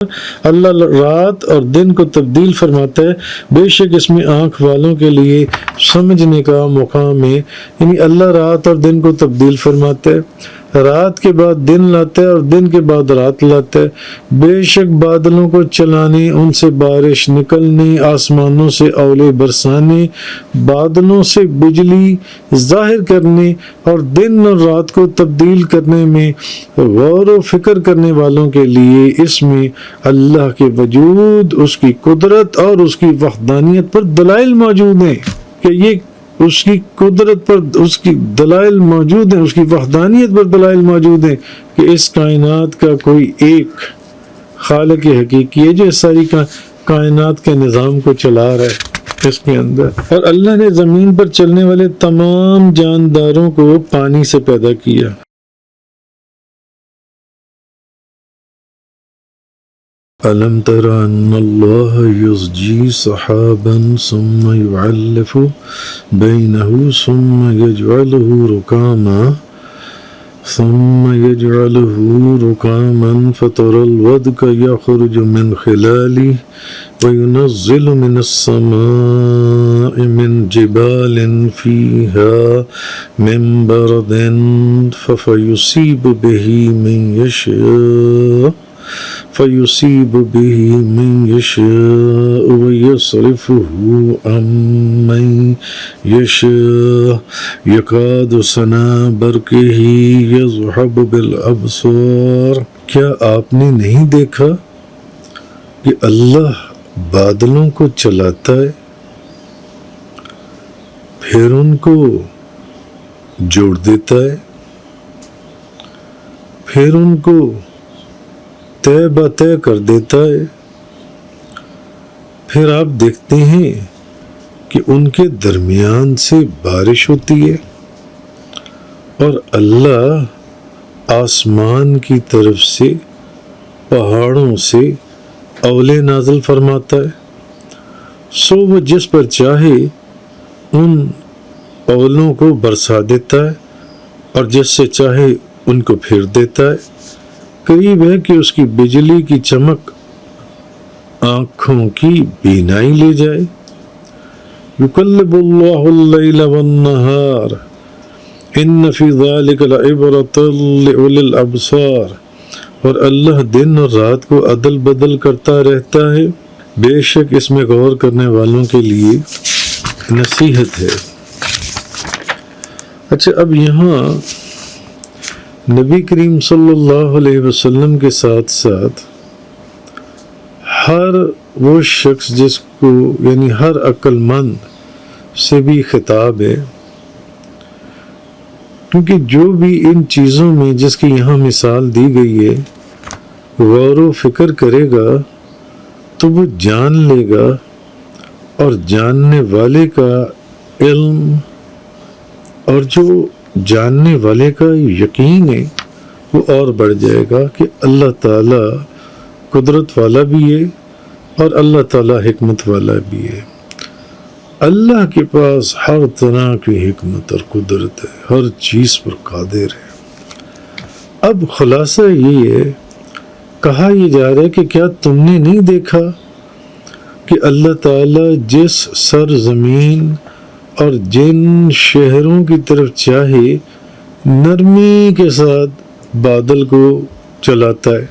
اللہ رات اور دن کو تبدیل فرماتا ہے، بے شک اس میں آنکھ والوں کے لیے سمجھنے کا مقام ہے۔ یعنی اللہ رات اور دن کو تبدیل فرماتا ہے، رات کے بعد دن لاتا ہے اور دن کے بعد رات لاتا ہے۔ بے شک بادلوں کو چلانے، ان سے بارش نکلنے، آسمانوں سے اولے برسانے، بادلوں سے بجلی ظاہر کرنے اور دن اور رات کو تبدیل کرنے میں غور و فکر کرنے والوں کے لیے اس میں اللہ کے وجود، اس کی قدرت اور اس کی وحدانیت پر دلائل موجود ہیں کہ یہ اس کی قدرت پر اس کی دلائل موجود ہیں، اس کی وحدانیت پر دلائل موجود ہیں کہ اس کائنات کا کوئی ایک خالق حقیقی ہے جو اس ساری کائنات کے نظام کو چلا رہا ہے اس کے اندر۔ اور اللہ نے زمین پر چلنے والے تمام جانداروں کو پانی سے پیدا کیا۔ أَلَمْ تَرَ أَنَّ اللَّهَ يُزْجِي سَحَابًا ثُمَّ يُعَلِّفُ بَيْنَهُ ثُمَّ يَجْعَلُهُ رُكَامًا فَتَرَى الْوَدْقَ يَخْرُجُ مِنْ خِلَالِهِ وَيُنَزِّلُ مِنَ السَّمَاءِ مِنْ جِبَالٍ فِيهَا مِنْ بَرْدٍ فَيُصِيبُ بِهِ مَن يَشَاءُ وَيَصْرِفُهُ عَن مَّن يَشَاءُ يَكَادُ سَنَا بَرْقِهِ يَذْهَبُ بِالْأَبْصَارِ۔ کیا آپ نے نہیں دیکھا کہ اللہ بادلوں کو چلاتا ہے، پھر ان کو جوڑ دیتا ہے، پھر ان کو طے بطے کر دیتا ہے، پھر آپ دیکھتے ہیں کہ ان کے درمیان سے بارش ہوتی ہے اور اللہ آسمان کی طرف سے پہاڑوں سے اولے نازل فرماتا ہے، وہ جس پر چاہے ان اولوں کو برسا دیتا ہے اور جس سے چاہے ان کو پھیر دیتا ہے۔ قریب ہے کہ اس کی بجلی کی چمک آنکھوں کی بینائی لے جائے۔ یقلب اللہ اللیل والنہار ان فی ذلک لعبرۃ لأولی الابصار۔ اور اللہ دن اور رات کو عدل بدل کرتا رہتا ہے، بے شک اس میں غور کرنے والوں کے لیے نصیحت ہے۔ اچھا، اب یہاں نبی کریم صلی اللہ علیہ وسلم کے ساتھ ساتھ ہر وہ شخص جس کو یعنی ہر عقل مند سے بھی خطاب ہے، کیونکہ جو بھی ان چیزوں میں جس کی یہاں مثال دی گئی ہے غور و فکر کرے گا تو وہ جان لے گا، اور جاننے والے کا علم اور جو جاننے والے کا یقین ہے وہ اور بڑھ جائے گا کہ اللہ تعالیٰ قدرت والا بھی ہے اور اللہ تعالیٰ حکمت والا بھی ہے۔ اللہ کے پاس ہر طرح کی حکمت اور قدرت ہے، ہر چیز پر قادر ہے۔ اب خلاصہ یہ ہے، کہا یہ جا رہا ہے کہ کیا تم نے نہیں دیکھا کہ اللہ تعالیٰ جس سرزمین اور جن شہروں کی طرف چاہے نرمی کے ساتھ بادل کو چلاتا ہے،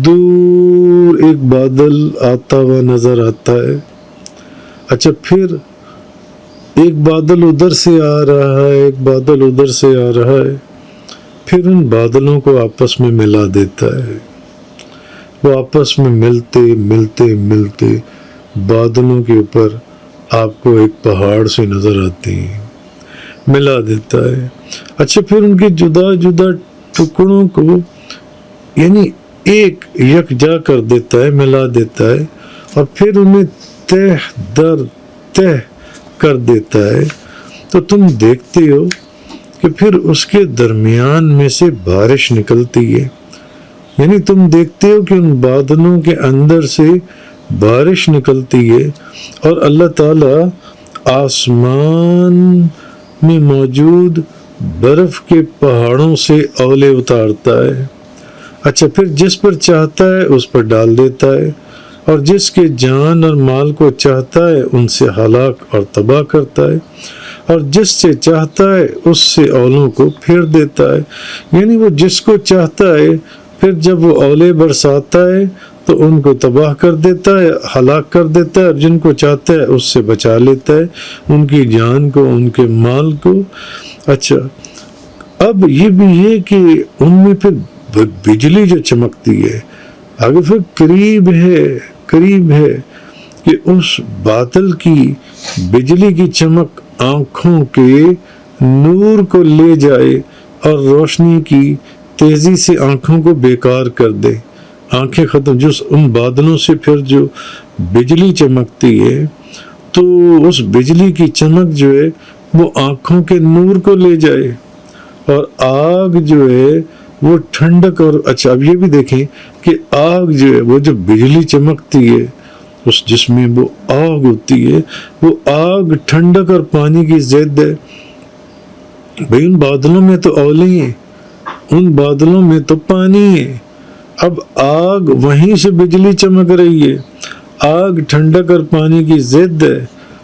دور ایک بادل آتا ہوا نظر آتا ہے، اچھا پھر ایک بادل ادھر سے آ رہا ہے، ایک بادل ادھر سے آ رہا ہے، پھر ان بادلوں کو آپس میں ملا دیتا ہے، وہ آپس میں ملتے ملتے ملتے بادلوں کے اوپر آپ کو ایک پہاڑ سے نظر آتے ہیں، ملا دیتا ہے۔ اچھا پھر ان کے جدا جدا ٹکڑوں کو یعنی ایک یکجا کر دیتا ہے، ملا دیتا ہے، اور پھر انہیں تہ در تہ کر دیتا ہے، تو تم دیکھتے ہو کہ پھر اس کے درمیان میں سے بارش نکلتی ہے، یعنی تم دیکھتے ہو کہ ان بادلوں کے اندر سے بارش نکلتی ہے، اور اللہ تعالیٰ آسمان میں موجود برف کے پہاڑوں سے اولے اتارتا ہے۔ اچھا پھر جس پر چاہتا ہے اس پر ڈال دیتا ہے، اور جس کے جان اور مال کو چاہتا ہے ان سے ہلاک اور تباہ کرتا ہے، اور جس سے چاہتا ہے اس سے اولوں کو پھیر دیتا ہے۔ یعنی وہ جس کو چاہتا ہے پھر جب وہ اولے برساتا ہے تو ان کو تباہ کر دیتا ہے، ہلاک کر دیتا ہے، اور جن کو چاہتا ہے اس سے بچا لیتا ہے، ان کی جان کو، ان کے مال کو۔ اچھا اب یہ بھی ہے کہ ان میں پھر بجلی جو چمکتی ہے، آگے پھر قریب ہے کہ اس بادل کی بجلی کی چمک آنکھوں کے نور کو لے جائے اور روشنی کی تیزی سے آنکھوں کو بیکار کر دے، آنکھیں ختم۔ جو ان بادلوں سے پھر جو بجلی چمکتی ہے تو اس بجلی کی چمک جو ہے وہ آنکھوں کے نور کو لے جائے، اور آگ جو ہے وہ ٹھنڈک۔ اور اچھا اب یہ بھی دیکھیں کہ آگ جو ہے وہ جو بجلی چمکتی ہے اس جس میں وہ آگ ہوتی ہے، وہ آگ ٹھنڈک اور پانی کی ضد ہے۔ بھئی ان بادلوں میں تو اولے ہیں، ان بادلوں میں تو پانی ہے، اب آگ وہیں سے بجلی چمک رہی ہے۔ آگ ٹھنڈک اور پانی کی ضد ہے،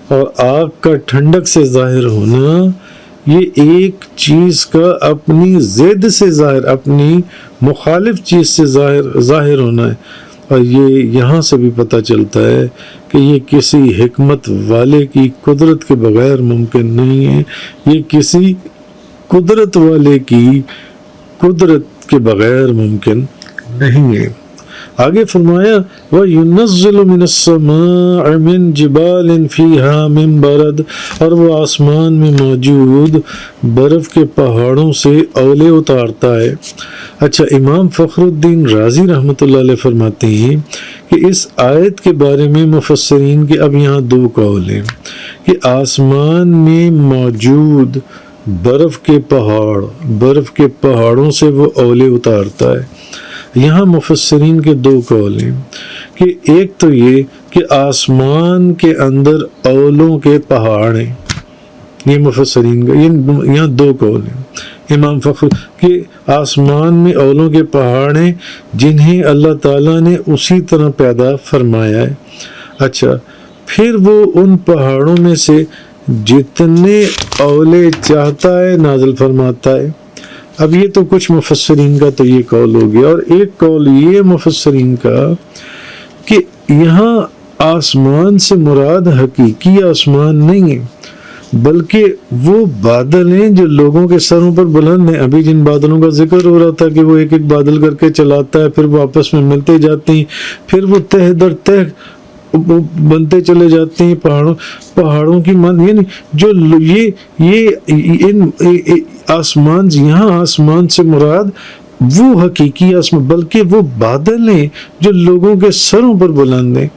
اور آگ کا ٹھنڈک سے ظاہر ہونا یہ ایک چیز کا اپنی ضد سے ظاہر، اپنی مخالف چیز سے ظاہر ہونا ہے۔ اور یہ یہاں سے بھی پتہ چلتا ہے کہ یہ کسی حکمت والے کی قدرت کے بغیر ممکن نہیں ہے، یہ کسی قدرت والے کی قدرت کے بغیر ممکن نہیں ہے۔ آگے فرمایا وَيُنَزِّلُ مِنَ السَّمَاءِ مِن جِبَالٍ فِيهَا مِن بَرَدٍ، اور وہ آسمان میں موجود برف کے پہاڑوں سے اولے اتارتا ہے۔ اچھا امام فخر الدین رازی رحمۃ اللہ علیہ فرماتے ہیں کہ اس آیت کے بارے میں مفسرین کے اب یہاں دو قول ہیں کہ آسمان میں موجود برف کے پہاڑوں سے وہ اولے اتارتا ہے۔ یہاں مفسرین کے دو قول ہیں کہ ایک تو یہ کہ آسمان کے اندر اولوں کے پہاڑ ہیں، یہ مفسرین کا یہاں دو قول ہیں امام فخر کہ آسمان میں اولوں کے پہاڑ ہیں جنہیں اللہ تعالیٰ نے اسی طرح پیدا فرمایا ہے۔ اچھا پھر وہ ان پہاڑوں میں سے جتنے اولے چاہتا ہے نازل فرماتا ہے۔ اب یہ تو کچھ مفسرین کا تو یہ قول ہو گیا، اور ایک قول یہ مفسرین کا کہ یہاں آسمان سے مراد حقیقی آسمان نہیں ہے، بلکہ وہ بادل ہیں جو لوگوں کے سروں پر بلند ہیں۔ ابھی جن بادلوں کا ذکر ہو رہا تھا کہ وہ ایک ایک بادل کر کے چلاتا ہے، پھر وہ آپس میں ملتے جاتے ہیں، پھر وہ تہ در تہ بنتے چلے جاتے ہیں پہاڑوں کی یعنی جو آسمان، یہاں آسمان سے مراد وہ حقیقی آسمان بلکہ وہ بادل ہیں جو لوگوں کے سروں پر بلند ہیں،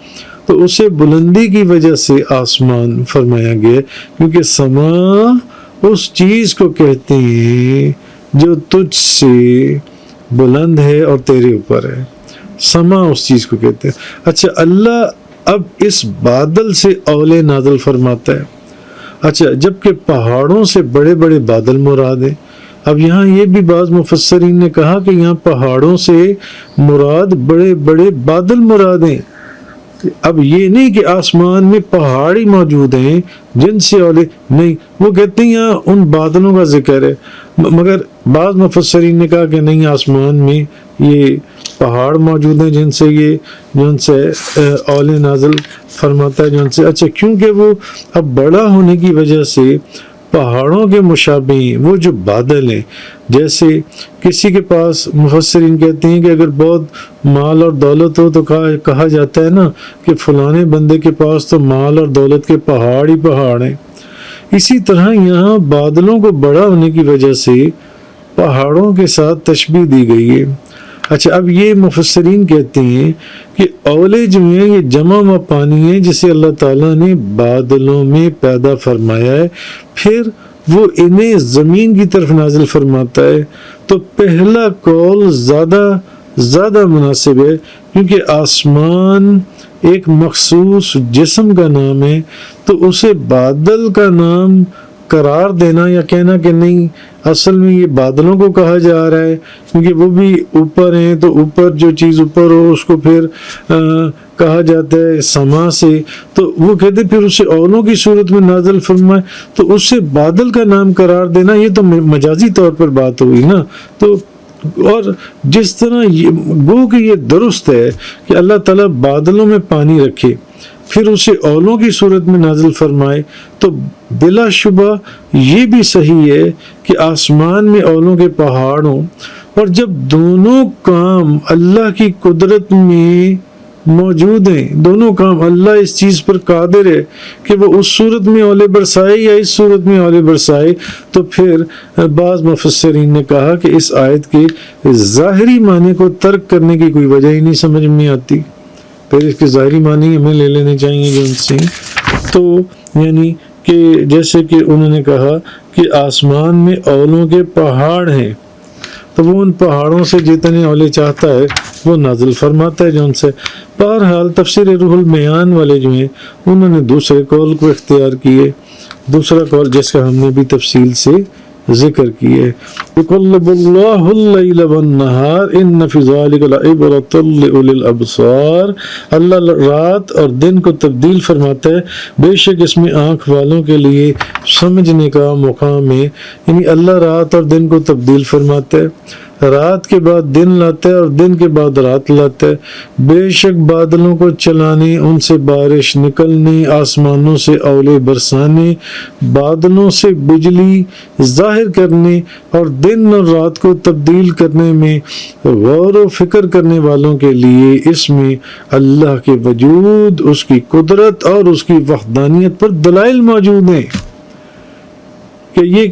تو اسے بلندی کی وجہ سے آسمان فرمایا گیا، کیونکہ سما اس چیز کو کہتے ہیں جو تجھ سے بلند ہے اور تیرے اوپر ہے، سما اس چیز کو کہتے ہیں۔ اچھا اللہ اب اس بادل سے اولے نازل فرماتا ہے۔ اچھا جبکہ پہاڑوں سے بڑے بڑے بادل مراد ہیں۔ اب یہاں یہ بھی بعض مفسرین نے کہا کہ یہاں پہاڑوں سے مراد بڑے بڑے بادل مراد ہیں۔ اب یہ نہیں کہ آسمان میں پہاڑی موجود ہیں جن سے اولے نہیں، وہ کہتے ہیں یہاں ان بادلوں کا ذکر ہے، مگر بعض مفسرین نے کہا کہ نہیں، آسمان میں یہ پہاڑ موجود ہیں جن سے اولے نازل فرماتا ہے جن سے۔ اچھا کیونکہ وہ اب بڑا ہونے کی وجہ سے پہاڑوں کے مشابہ ہیں وہ جو بادل ہیں، جیسے کسی کے پاس مفسرین کہتے ہیں کہ اگر بہت مال اور دولت ہو تو کہا جاتا ہے نا کہ فلانے بندے کے پاس تو مال اور دولت کے پہاڑ ہی پہاڑ ہیں۔ اسی طرح یہاں بادلوں کو بڑا ہونے کی وجہ سے پہاڑوں کے ساتھ تشبیہ دی گئی ہے۔ اچھا اب یہ مفسرین کہتے ہیں کہ اولے جو ہیں یہ جمع و پانی ہے جسے اللہ تعالیٰ نے بادلوں میں پیدا فرمایا ہے، پھر وہ انہیں زمین کی طرف نازل فرماتا ہے۔ تو پہلا قول زیادہ مناسب ہے، کیونکہ آسمان ایک مخصوص جسم کا نام ہے، تو اسے بادل کا نام قرار دینا یا کہنا کہ نہیں اصل میں یہ بادلوں کو کہا جا رہا ہے کیونکہ وہ بھی اوپر ہیں، تو اوپر جو چیز اوپر ہو اس کو پھر کہا جاتا ہے سما سے، تو وہ کہتے پھر اسے اولوں کی صورت میں نازل فرمائے، تو اس سے بادل کا نام قرار دینا یہ تو مجازی طور پر بات ہوئی نا۔ تو اور جس طرح گو کہ یہ درست ہے کہ اللہ تعالیٰ بادلوں میں پانی رکھے پھر اسے اولوں کی صورت میں نازل فرمائے، تو بلا شبہ یہ بھی صحیح ہے کہ آسمان میں اولوں کے پہاڑ ہوں، اور جب دونوں کام اللہ کی قدرت میں موجود ہیں، دونوں کام اللہ اس چیز پر قادر ہے کہ وہ اس صورت میں اولے برسائے یا اس صورت میں اولے برسائے، تو پھر بعض مفسرین نے کہا کہ اس آیت کے ظاہری معنی کو ترک کرنے کی کوئی وجہ ہی نہیں سمجھ میں آتی، پھر اس کے ظاہری معنی ہمیں لے لینے چاہیے جو ان سے، تو یعنی کہ جیسے کہ انہوں نے کہا کہ آسمان میں اولوں کے پہاڑ ہیں، تو وہ ان پہاڑوں سے جتنے اولے چاہتا ہے وہ نازل فرماتا ہے جو ان سے۔ بہرحال تفسیر روح البیان والے جو ہیں انہوں نے دوسرے قول کو اختیار کیے، دوسرا قول جس کا ہم نے بھی تفصیل سے ذکر کیے، يقلب اللہ اللیل والنہار ان فی ذلک لعبرۃ لأولی الابصار، اللہ رات اور دن کو تبدیل فرماتا ہے، بے شک اس میں آنکھ والوں کے لیے سمجھنے کا مقام ہے، یعنی اللہ رات اور دن کو تبدیل فرماتا ہے، رات کے بعد دن لاتا ہے اور دن کے بعد رات لاتا ہے، بے شک بادلوں کو چلانے، ان سے بارش نکلنے، آسمانوں سے اولے برسانے، بادلوں سے بجلی ظاہر کرنے اور دن اور رات کو تبدیل کرنے میں غور و فکر کرنے والوں کے لیے اس میں اللہ کے وجود، اس کی قدرت اور اس کی وحدانیت پر دلائل موجود ہیں، کہ یہ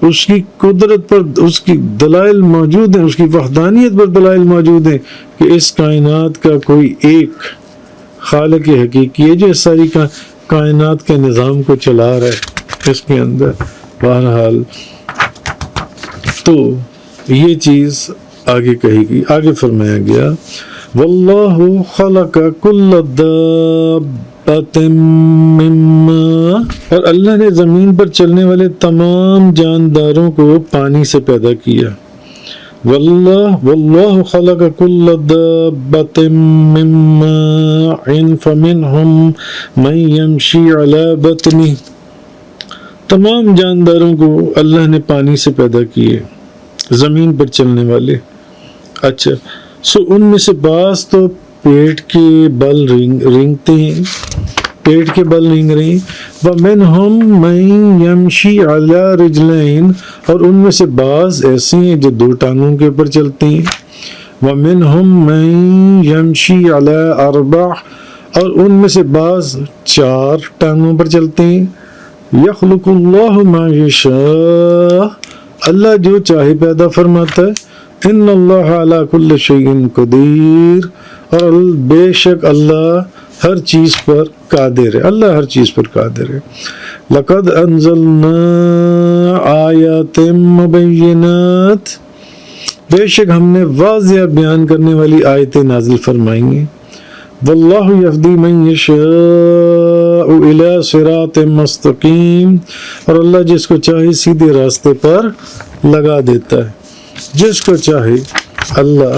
اس کی قدرت پر اس کی دلائل موجود ہیں، اس کی وحدانیت پر دلائل موجود ہیں کہ اس کائنات کا کوئی ایک خالق حقیقی ہے جو اس ساری کائنات کے نظام کو چلا رہا ہے اس کے اندر۔ بہرحال تو یہ چیز آگے کہی گئی، آگے فرمایا گیا واللہ خلق کل دابۃ مما، اور اللہ نے زمین پر چلنے والے تمام جانداروں کو پانی سے پیدا کیا، واللہ خلق کل دابۃ من ماء فمنہم من یمشی علی بطنہ، تمام جانداروں کو اللہ نے پانی سے پیدا کیے زمین پر چلنے والے۔ اچھا سو ان میں سے بعض تو پیٹ کے بل رینگتے ہیں، پیٹ کے بل رینگ رہے ہیں، وَمِنْهُمْ مَن يَمْشِي عَلَى رِجْلَيْن، اور ان میں سے بعض ایسے ہیں جو دو ٹانگوں کے اوپر چلتے ہیں، وَمِنْهُمْ مَن يَمْشِي عَلَى أَرْبَعٍ، اور ان میں سے بعض چار ٹانگوں پر چلتے ہیں، يَخْلُقُ اللَّهُ مَا يَشَاءُ، اللہ جو چاہے پیدا فرماتا ہے، ان اللہ علی کل شیء قدیر، اور بے شک اللہ ہر چیز پر قادر ہے، اللہ ہر چیز پر قادر ہے۔ لقد انزلنا آیات مبینات، بے شک ہم نے واضح بیان کرنے والی آیتیں نازل فرمائی ہیں، واللہ یہدی من یشاء الی صراط مستقیم، اور اللہ جس کو چاہے سیدھے راستے پر لگا دیتا ہے، جس کو چاہے اللہ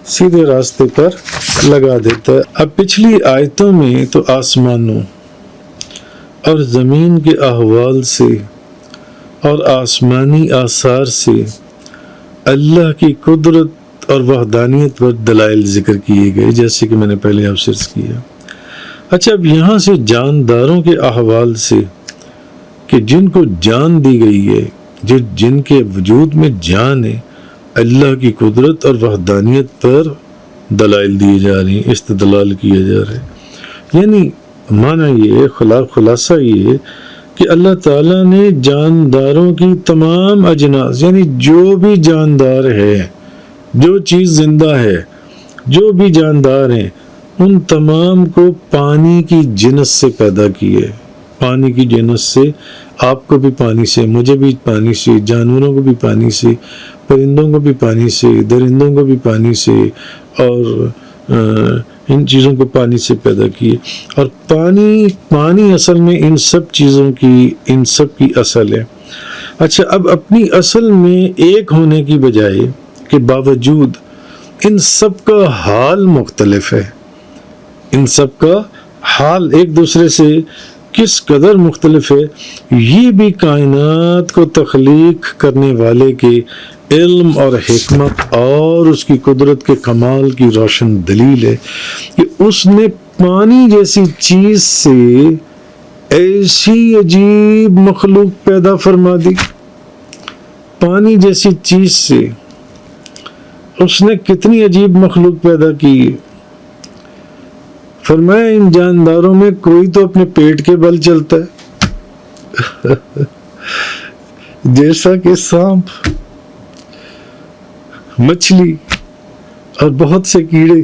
سیدھے راستے پر لگا دیتا ہے۔ اب پچھلی آیتوں میں تو آسمانوں اور زمین کے احوال سے اور آسمانی آثار سے اللہ کی قدرت اور وحدانیت پر دلائل ذکر کیے گئے، جیسے کہ میں نے پہلے آپ سے عرض کیا۔ اچھا اب یہاں سے جانداروں کے احوال سے کہ جن کو جان دی گئی ہے، جو جن کے وجود میں جان ہے، اللہ کی قدرت اور وحدانیت پر دلائل دیے جا رہے ہیں، استدلال کیا جا رہا ہے، یعنی معنی یہ خلاصہ یہ ہے کہ اللہ تعالیٰ نے جانداروں کی تمام اجناس، یعنی جو بھی جاندار ہے، جو چیز زندہ ہے، جو بھی جاندار ہیں، ان تمام کو پانی کی جنس سے پیدا کیے، پانی کی جنس سے، آپ کو بھی پانی سے، مجھے بھی پانی سے، جانوروں کو بھی پانی سے، پرندوں کو بھی پانی سے، درندوں کو بھی پانی سے، اور ان چیزوں کو پانی سے پیدا کیے، اور پانی اصل میں ان سب چیزوں کی، ان سب کی اصل ہے۔ اچھا، اب اپنی اصل میں ایک ہونے کی بجائے کے باوجود ان سب کا حال مختلف ہے، ان سب کا حال ایک دوسرے سے کس قدر مختلف ہے، یہ بھی کائنات کو تخلیق کرنے والے کے علم اور حکمت اور اس کی قدرت کے کمال کی روشن دلیل ہے کہ اس نے پانی جیسی چیز سے ایسی عجیب مخلوق پیدا فرما دی۔ پانی جیسی چیز سے اس نے کتنی عجیب مخلوق پیدا کی۔ فرمایا ان جانداروں میں کوئی تو اپنے پیٹ کے بل چلتا ہے جیسا کہ سانپ، مچھلی اور بہت سے کیڑے،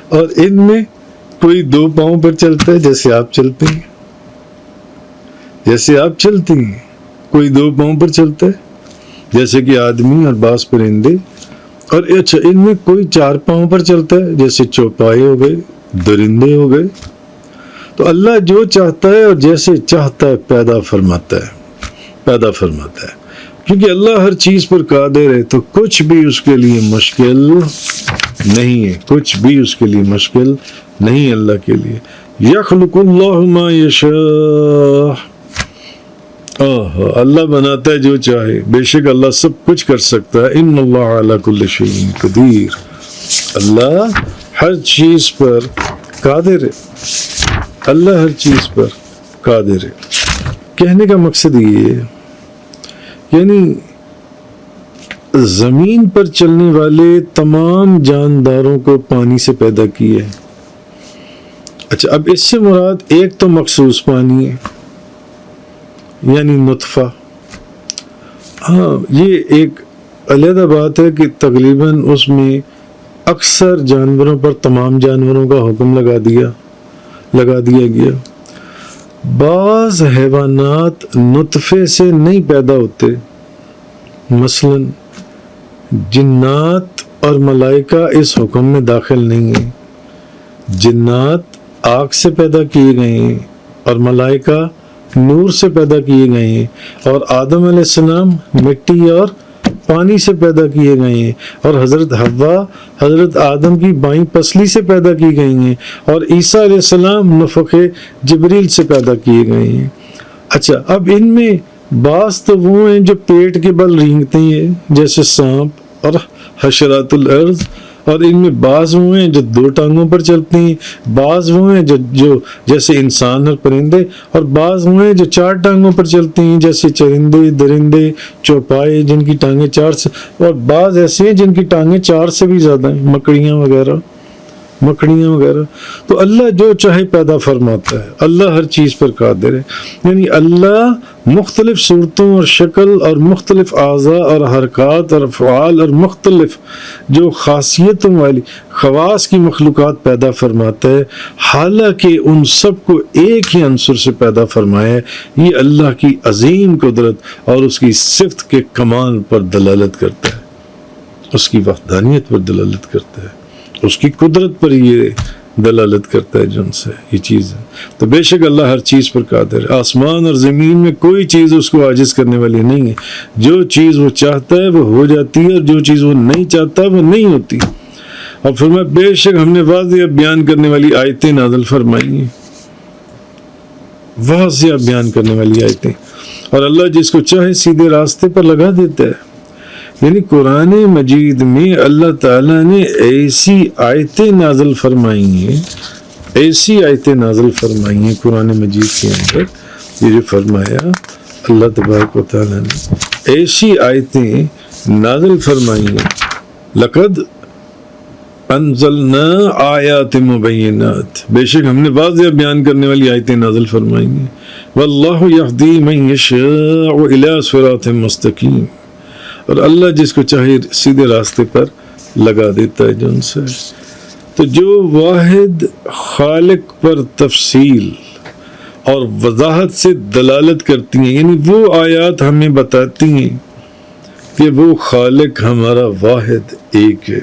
اور ان میں کوئی 2 پاؤں پر چلتا ہے جیسے آپ چلتے ہیں، جیسے آپ چلتی ہیں، کوئی 2 پاؤں پر چلتا ہے جیسے کہ آدمی اور بعض پرندے، اور اچھا ان میں کوئی 4 پاؤں پر چلتا ہے جیسے چوپائے ہو گئے، درندے ہو گئے۔ تو اللہ جو چاہتا ہے اور جیسے چاہتا ہے پیدا فرماتا ہے، کیونکہ اللہ ہر چیز پر قادر ہے، تو کچھ بھی اس کے لیے مشکل نہیں ہے، کچھ بھی اس کے لیے مشکل نہیں اللہ کے لیے۔ یخلق اللہ ما یشاء، اللہ بناتا ہے جو چاہے، بے شک اللہ سب کچھ کر سکتا ہے۔ ان اللہ علی کل شیء قدیر، اللہ ہر چیز پر قادر ہے، اللہ ہر چیز پر قادر ہے۔ کہنے کا مقصد یہ ہے، یعنی زمین پر چلنے والے تمام جانداروں کو پانی سے پیدا کیا ہے۔ اچھا، اب اس سے مراد ایک تو مخصوص پانی ہے، یعنی نطفہ۔ ہاں، یہ ایک علیحدہ بات ہے کہ تقریباً اس میں اکثر جانوروں پر تمام جانوروں کا حکم لگا دیا گیا۔ بعض حیوانات نطفے سے نہیں پیدا ہوتے، مثلا جنات اور ملائکہ اس حکم میں داخل نہیں ہیں۔ جنات آگ سے پیدا کیے گئے ہیں اور ملائکہ نور سے پیدا کیے گئے ہیں، اور آدم علیہ السلام مٹی اور پانی سے پیدا کیے گئے ہیں، اور حضرت حوا حضرت آدم کی بائیں پسلی سے پیدا کی گئی ہیں، اور عیسیٰ علیہ السلام نفخ جبریل سے پیدا کیے گئے ہیں۔ اچھا، اب ان میں بعض تو وہ ہیں جو پیٹ کے بل رینگتے ہیں جیسے سانپ اور حشرات الارض، اور ان میں بعض وہ ہیں جو 2 ٹانگوں پر چلتے ہیں، بعض وہ ہیں جو جیسے انسان اور پرندے، اور بعض وہ ہیں جو 4 ٹانگوں پر چلتے ہیں جیسے چرندے، درندے، چوپائے جن کی ٹانگیں 4 سے، اور بعض ایسے ہیں جن کی ٹانگیں 4 سے بھی زیادہ ہیں، مکڑیاں وغیرہ۔ تو اللہ جو چاہے پیدا فرماتا ہے، اللہ ہر چیز پر قادر ہے۔ یعنی اللہ مختلف صورتوں اور شکل اور مختلف اعضاء اور حرکات اور افعال اور مختلف جو خاصیتوں والی خواص کی مخلوقات پیدا فرماتا ہے، حالانکہ ان سب کو ایک ہی عنصر سے پیدا فرمایا ہے۔ یہ اللہ کی عظیم قدرت اور اس کی صفت کے کمال پر دلالت کرتا ہے، اس کی وحدانیت پر دلالت کرتا ہے، اس کی قدرت پر یہ دلالت کرتا ہے جن سے یہ چیز ہے۔ تو بے شک اللہ ہر چیز پر قادر ہے، آسمان اور زمین میں کوئی چیز اس کو عاجز کرنے والی نہیں ہے۔ جو چیز وہ چاہتا ہے وہ ہو جاتی ہے، اور جو چیز وہ نہیں چاہتا وہ نہیں ہوتی۔ اور فرمایا بے شک ہم نے واضح بیان کرنے والی آیتیں نازل فرمائی ہیں، واضح بیان کرنے والی آیتیں، اور اللہ جس کو چاہے سیدھے راستے پر لگا دیتا ہے۔ یعنی قرآن مجید میں اللہ تعالیٰ نے ایسی آیتیں نازل فرمائی ہیں، قرآن مجید کے اندر یہ جو فرمایا اللہ تبارک و تعالیٰ نے ایسی آیتیں نازل فرمائی ہیں، لقد انزلنا آیات مبینات، بے شک ہم نے واضح بیان کرنے والی آیتیں نازل فرمائی ہیں، واللہ یہدی من یشاء الی صراط مستقیم، اور اللہ جس کو چاہے سیدھے راستے پر لگا دیتا ہے جن سے۔ تو جو واحد خالق پر تفصیل اور وضاحت سے دلالت کرتی ہیں، یعنی وہ آیات ہمیں بتاتی ہیں کہ وہ خالق ہمارا واحد ایک ہے،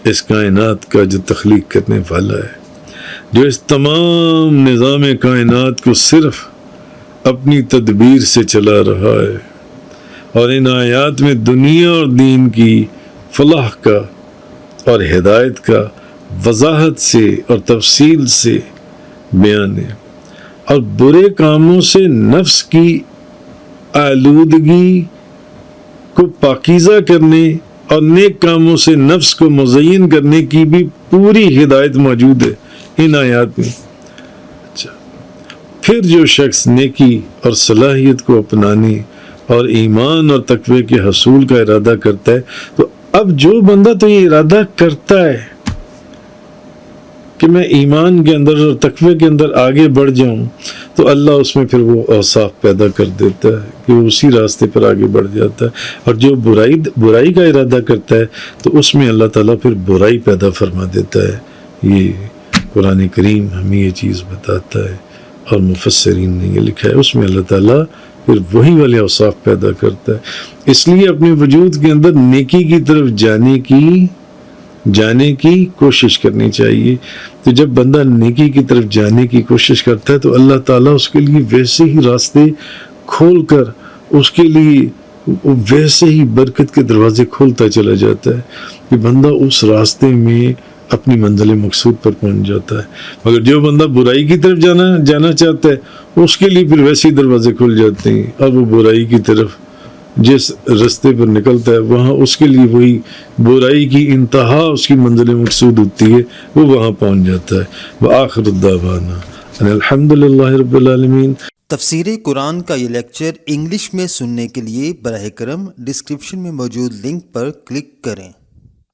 اس کائنات کا جو تخلیق کرنے والا ہے، جو اس تمام نظام کائنات کو صرف اپنی تدبیر سے چلا رہا ہے، اور ان آیات میں دنیا اور دین کی فلاح کا اور ہدایت کا وضاحت سے اور تفصیل سے بیان ہے، اور برے کاموں سے نفس کی آلودگی کو پاکیزہ کرنے اور نیک کاموں سے نفس کو مزین کرنے کی بھی پوری ہدایت موجود ہے ان آیات میں۔ اچھا، پھر جو شخص نیکی اور صلاحیت کو اپنانے اور ایمان اور تقوی کے حصول کا ارادہ کرتا ہے، تو اب جو بندہ تو یہ ارادہ کرتا ہے کہ میں ایمان کے اندر اور تقوی کے اندر آگے بڑھ جاؤں، تو اللہ اس میں پھر وہ اوصاف پیدا کر دیتا ہے کہ وہ اسی راستے پر آگے بڑھ جاتا ہے، اور جو برائی کا ارادہ کرتا ہے تو اس میں اللہ تعالیٰ پھر برائی پیدا فرما دیتا ہے۔ یہ قرآن کریم ہمیں یہ چیز بتاتا ہے، اور مفسرین نے یہ لکھا ہے، اس میں اللہ تعالیٰ پھر وہی والے اوصاف پیدا کرتا ہے۔ اس لیے اپنے وجود کے اندر نیکی کی طرف جانے کی کوشش کرنی چاہیے۔ تو جب بندہ نیکی کی طرف جانے کی کوشش کرتا ہے تو اللہ تعالیٰ اس کے لیے ویسے ہی راستے کھول کر اس کے لیے ویسے ہی برکت کے دروازے کھولتا چلا جاتا ہے کہ بندہ اس راستے میں اپنی منزل مقصود پر پہنچ جاتا ہے۔ مگر جو بندہ برائی کی طرف جانا چاہتا ہے اس کے لیے پھر ویسے ہی دروازے کھل جاتے ہیں، اور وہ برائی کی طرف جس رستے پر نکلتا ہے وہاں اس کے لیے وہی برائی کی انتہا اس کی منزل مقصود ہوتی ہے، وہ وہاں پہنچ جاتا ہے۔ وآخر الدعوانا ان الحمدللہ رب العالمین۔ تفسیر قرآن کا یہ لیکچر انگلش میں سننے کے لیے براہ کرم ڈسکرپشن میں موجود لنک پر کلک کریں۔